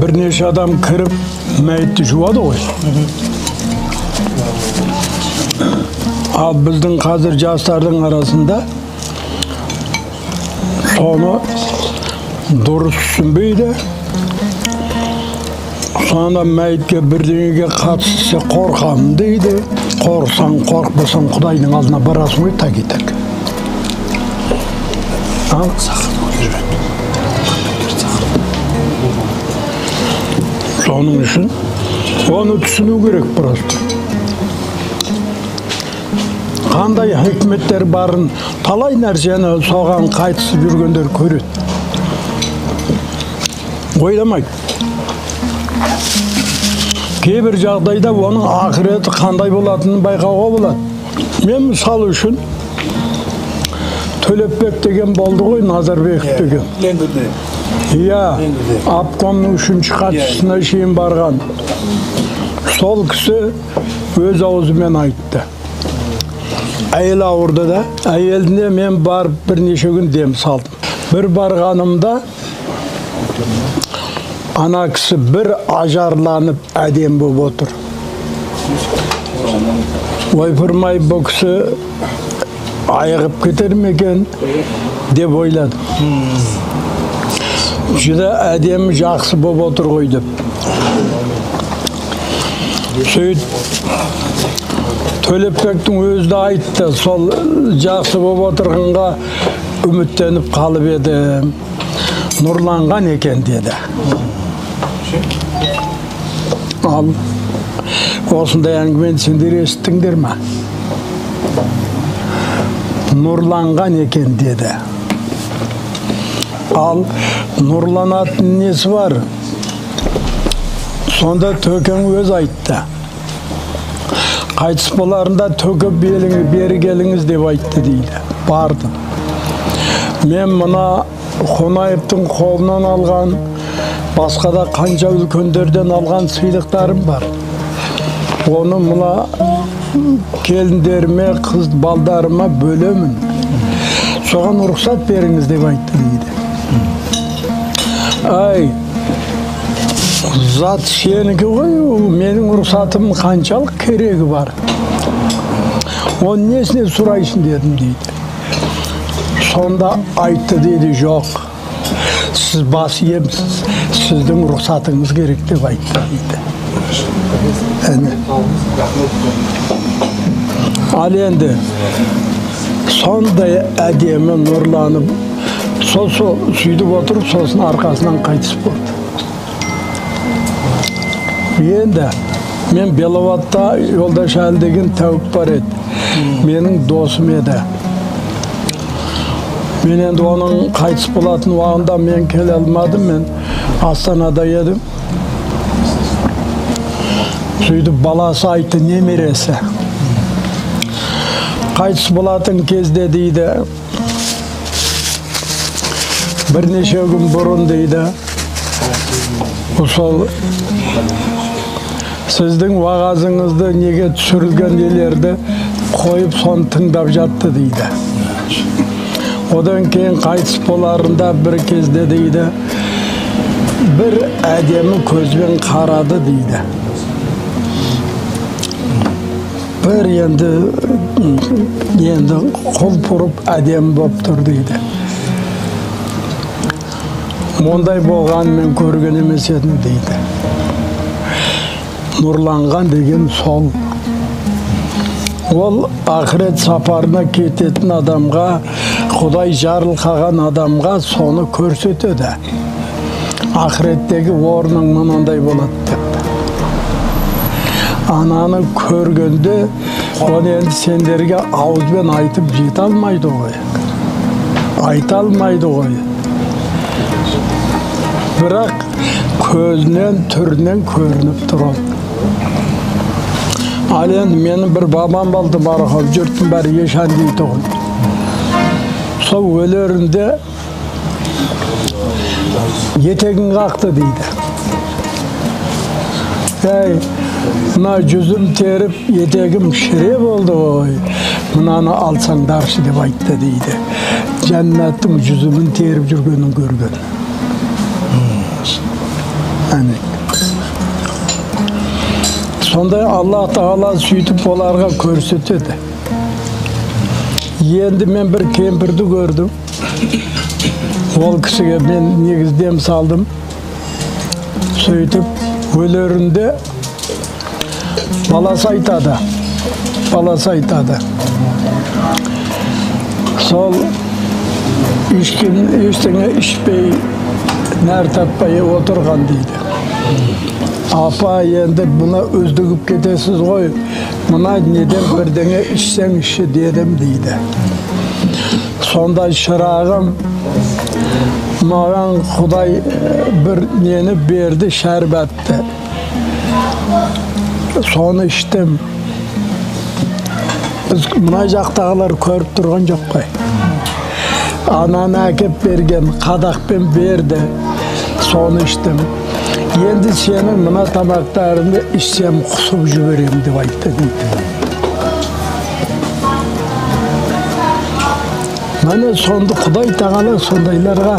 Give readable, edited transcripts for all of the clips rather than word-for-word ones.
bir neçe adam kirip meyitni juvadi goy. Al bizden hazır jastardın arasında onu durus düşünbeydi. Sonra meyitke birliğine katışsa korkam deydi. Korksan korkmasan Kuday'ın aldına barasın oy ta gitek. Onun için onu düşünü gerek biraz. Kanday hikmetler barın talay nerseni soğan kaytısı yürgönler körüt. Oylamayın. Кейбір жағдайда оның ақыреті қандай болатынын байқауға болады. Мен мысалы үшін Төлепбек деген болды ғой, Назарбек деген. Иә, обкомның 3-ші хатшысына шейін барған. Сол кісі өз аузымен айтты. Әйел ауырды да, әйеліне мен барып бірнеше күн дем салдым. Bir барғанымда ana kişi bir ajarlanıp edem bu otur. Oyfırmay bu kişi ayıqıp keter mi eken dep oyladım. Juda edem жақсы boп otur goy dep. Söйт Төлепбектің өзі de айтты, sol жақсы boп oturğanға ümitlenip kalıp edim. Nurlangan eken dedi. Al, osunda әңгімені сендер естіңдер ме? Nurlangan eken dedi. Al, nurlanатын nesi var? Sonda Töken öz aytты. Қайтыс боларында Töke beri geliniz деп айтты дейді. Bardым. Men mına Қонаевтың қолынан алған, басқа да қанша үлкендерден алған сыйлықтарым бар. Оны мына келіндеріме, қыз балдарыма бөлемін. Соған рұқсат беріңіз деп айтты дейді. Ай, зат сенікі ғой, менің рұқсатым қаншалық керегі бар. Оны несіне сұрайсың дедім дейді. Sonda aytты dedi, жоқ. Siz bas yemsiz, sizдің рұқсатыңыз керек деп айтты дейді. Ал енді сондай әдемі нұрланып, сол сөйтіп отырып, сосын арқасынан қайтыс болды. Енді мен Беловатта Жолдаш Әлі деген тәуіп бар еді. Менің досым еді. Men endi onun qaytыс болатын uağında men kele almadım, men Astanada yedim. Сөйтіп balası aytты немересі. Qaytыс болатын кезде дейді, бірнеше gün bұрын дейді, сол сіздің вағазыңызды неге түсірілген елерді қойып соны тыңдап жатты дейді. Odan keyin qaytыс боларында bir кезде дейді, bir әдемі көзбен қарады дейді. Bir енді қол бұрып әдемі болып тұр дейді. Ондай болған мен көрген емес едім дейді. Нұрланған деген сол. Ол ақырет сапарына кететін адамға, Құдай жарылқаған адамға соны көрсетеді. Ақыреттегі орның мынандай болады деп. Ананы көргенде, оны енді сендерге ауызбен айтып жете алмайды ғой. Айта алмайды ғой. Бірақ көзінен, түрінен көрініп тұр ол. Ал енді менің бір бабам болды, барақап жұрттың бәрі ешан дейді ғой. Сол өлерінде етегін қақты дейді. Әй, мына жүзім теріп, етегім шіре болды ғой. Мынаны алсаңдаршы деп айтты дейді. Жәннаттың жүзімін теріп жүргенін көрген. Sonda Allah Taala süйтіп оларға көрсетеді. Енді мен бір кемпірді көрдім. Ол кісіге мен негіздем салдым. Сөйтіп өлерінде баласы айтады. Сол ештеңе ішпей, нәр татпай отырған дейді. Апа, енді бұна өздігіп кетесіз ғой, мұна неден бірдеңе ішсең іші дедім дейді. Сонда шырағым, маған Құдай бір нені берді, шәрбәтті. Соны іштім. Біз мұна жақтағылар көріп тұрған жоқ қой. Ананы әкеп берген, қадақпен берді. Соны іштім. Енді сенің мұна тамақтарыңды ішсем құсып жіберем деп айтты дейді. Міне сонда Құдай Тағала сондайларға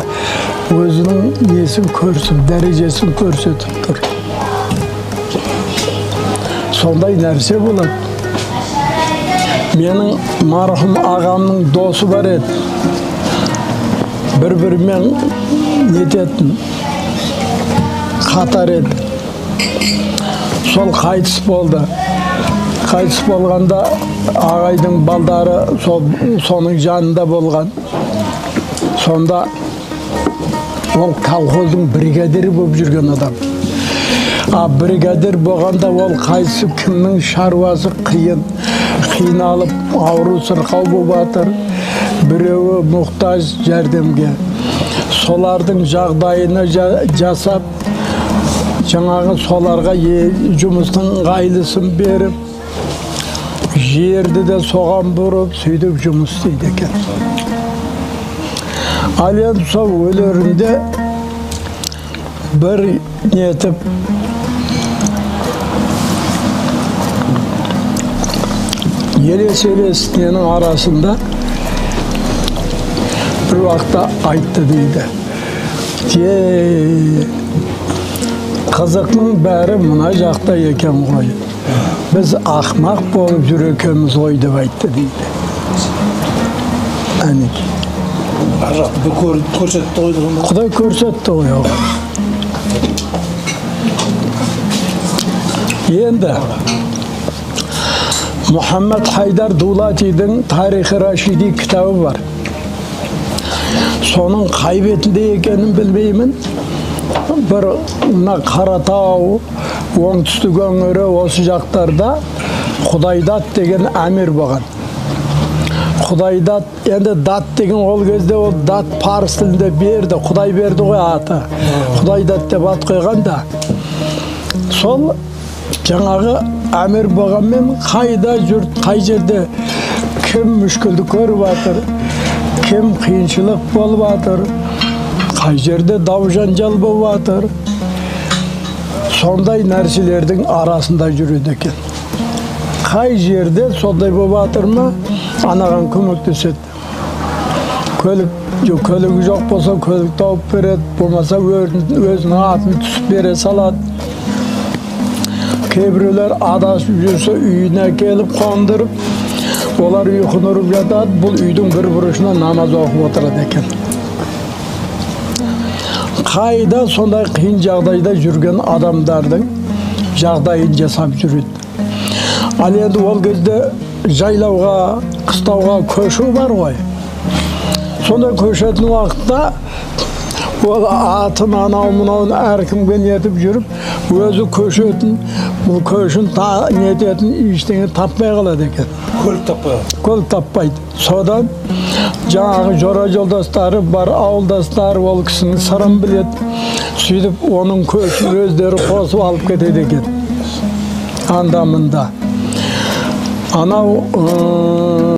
өзінің несін көрсіп, дәрежесін көрсетіп тұр. Сондай нәрсе болады. Менің марқұм ағамның досы бар еді. Бір-бірімен нететін, қатар еді. Сол қайтыс болды. Қайтыс болғанда ағайдың балдары соның жанында болған. Сонда ол колхоздың бригадирі болып жүрген адам. Бригадир болғанда ол қайсы кімнің шаруасы қиналып, ауру сырқау болып жатыр. Біреуі мұқтаж жәрдемге. Солардың жағдайына жасап, жаңағы соларға жұмыстың айлысын беріп, жерді де соған бұрып, сөйтіп жұмыс істейді екен. Ал енді сол өлерінде бір нетіп, елес-елес ненің арасында бір уақытта айтты дейді. Қызықның бәрі мұна жақта екен ғой. Біз ақмақ болып жүр екенбіз ғой деп айтты дейді. Ар жақты көрсетті ғой деген. Құдай көрсетті ғой. Енді Мұхаммед Хайдар Дулатидің Тарихи Рашиди кітабы бар. Соның қай бетінде екенін білмеймін. Бір Қаратау, оңтүстік өңірі осы жақтарда Құдайдат деген әмір болған. Құдайдат, енді дат деген ол кезде ол дат парсы тілінде берді, Құдай берді ғой аты. Құдайдат деп ат қойған да. Сол жаңағы әмір болғанмен қайда жұрт, қай жерде кім мүшкілді көріп жатыр, кім қиыншылық болып жатыр, қай жерде дау-жанжал болып жатыр. Сондай нәрселердің арасында жүреді екен. Қай жерде сондай болып жатыр ма, анаған көмектеседі. Көлігі жоқ болса, көлік тауып береді, болмаса өзінің атын түсіп бере салады. Кейбіреулер адасып жүрсе үйіне келіп қондырып, олар ұйқын ұрып жатады, бұл үйдің бір бұрышына намаз оқып отырады екен. Қайда сондай қиын жағдайда жүрген адамдардың жағдайын жасап жүреді. Ал енді ол кезде жайлауға, қыстауға көшу бар ғой. Сонда көшетін уақытта ол атын анау-мынауын әркімге нетіп жүріп, өзі көшетін, бұл көшін нететін ештеңе таппай қалады екен. Көлік таппайды. Көлік таппайды. Содан жаңағы жора жолдастары бар, ауылдастары ол кісінің сырын біледі. Сөйтіп оның көшін өздері қосып алып кетеді екен. Анда-мында. Анау